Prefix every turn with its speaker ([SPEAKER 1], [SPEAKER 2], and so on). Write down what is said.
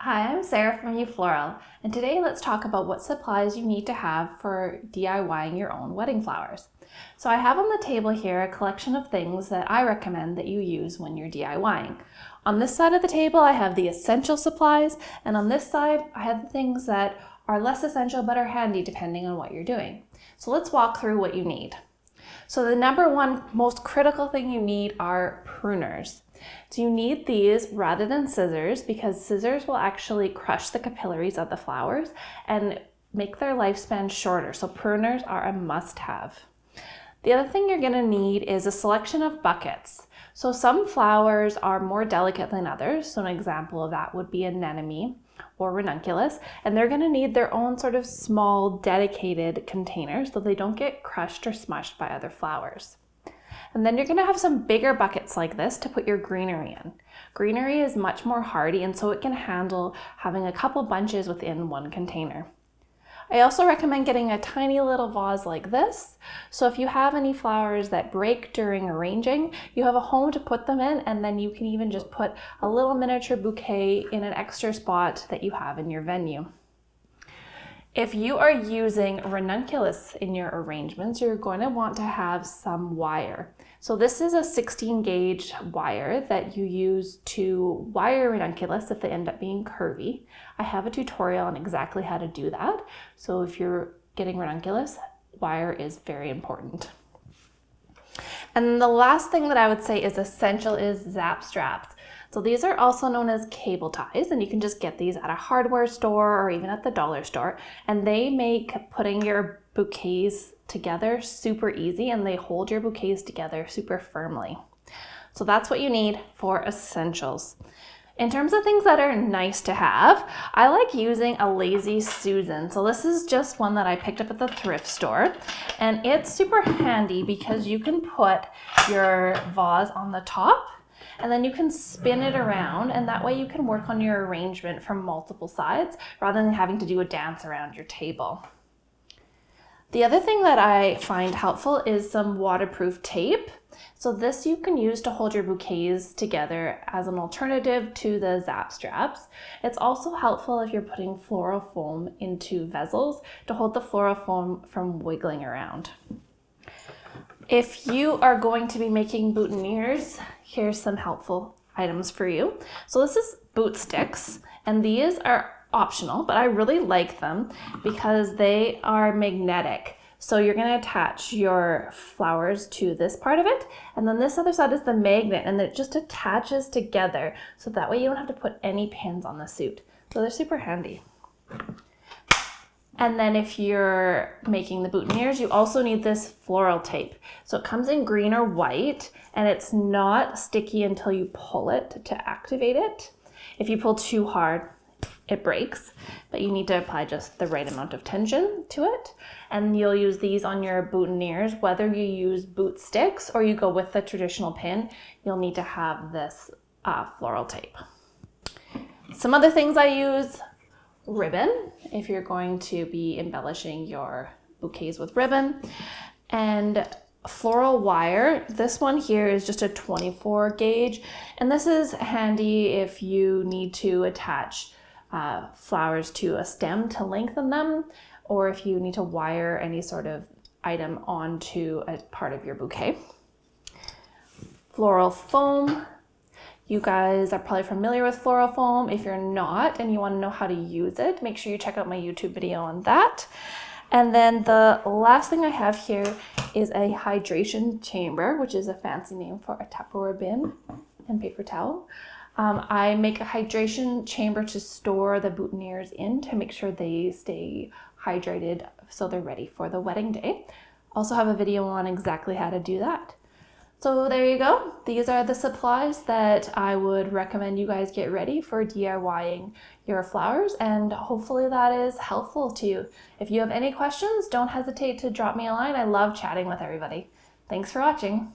[SPEAKER 1] Hi, I'm Sarah from You Floral, and today let's talk about what supplies you need to have for DIYing your own wedding flowers. So I have on the table here a collection of things that I recommend that you use when you're DIYing. On this side of the table, I have the essential supplies, and on this side, I have the things that are less essential but are handy depending on what you're doing. So let's walk through what you need. So the number one most critical thing you need are pruners. So you need these rather than scissors because scissors will actually crush the capillaries of the flowers and make their lifespan shorter. So pruners are a must-have. The other thing you're going to need is a selection of buckets. So some flowers are more delicate than others. So an example of that would be anemone or ranunculus, and they're going to need their own sort of small dedicated containers so they don't get crushed or smushed by other flowers. And then you're going to have some bigger buckets like this to put your greenery in. Greenery is much more hardy, and so it can handle having a couple bunches within one container. I also recommend getting a tiny little vase like this. So if you have any flowers that break during arranging, you have a home to put them in, and then you can even just put a little miniature bouquet in an extra spot that you have in your venue. If you are using ranunculus in your arrangements, you're going to want to have some wire. So this is a 16 gauge wire that you use to wire ranunculus if they end up being curvy. I have a tutorial on exactly how to do that. So if you're getting ranunculus, wire is very important. And the last thing that I would say is essential is zap straps. So these are also known as cable ties, and you can just get these at a hardware store or even at the dollar store. And they make putting your bouquets together super easy, and they hold your bouquets together super firmly. So that's what you need for essentials. In terms of things that are nice to have, I like using a Lazy Susan. So this is just one that I picked up at the thrift store, and it's super handy because you can put your vase on the top and then you can spin it around, and that way you can work on your arrangement from multiple sides rather than having to do a dance around your table. The other thing that I find helpful is some waterproof tape. So this you can use to hold your bouquets together as an alternative to the zap straps. It's also helpful if you're putting floral foam into vessels to hold the floral foam from wiggling around. If you are going to be making boutonnieres, here's some helpful items for you. So this is boot sticks, and these are optional, but I really like them because they are magnetic. So you're going to attach your flowers to this part of it, and then this other side is the magnet, and it just attaches together. So that way you don't have to put any pins on the suit. So they're super handy. And then if you're making the boutonnieres, you also need this floral tape. So it comes in green or white, and it's not sticky until you pull it to activate it. If you pull too hard, it breaks, but you need to apply just the right amount of tension to it. And you'll use these on your boutonnieres, whether you use boot sticks or you go with the traditional pin, you'll need to have this floral tape. Some other things I use: ribbon, if you're going to be embellishing your bouquets with ribbon, and floral wire. This one here is just a 24 gauge, and this is handy if you need to attach flowers to a stem to lengthen them, or if you need to wire any sort of item onto a part of your bouquet. Floral foam. You guys are probably familiar with floral foam. If you're not and you want to know how to use it, make sure you check out my YouTube video on that. And then the last thing I have here is a hydration chamber, which is a fancy name for a Tupperware bin and paper towel. I make a hydration chamber to store the boutonnieres in to make sure they stay hydrated so they're ready for the wedding day. Also have a video on exactly how to do that. So there you go. These are the supplies that I would recommend you guys get ready for DIYing your flowers, and hopefully that is helpful to you. If you have any questions, don't hesitate to drop me a line. I love chatting with everybody. Thanks for watching.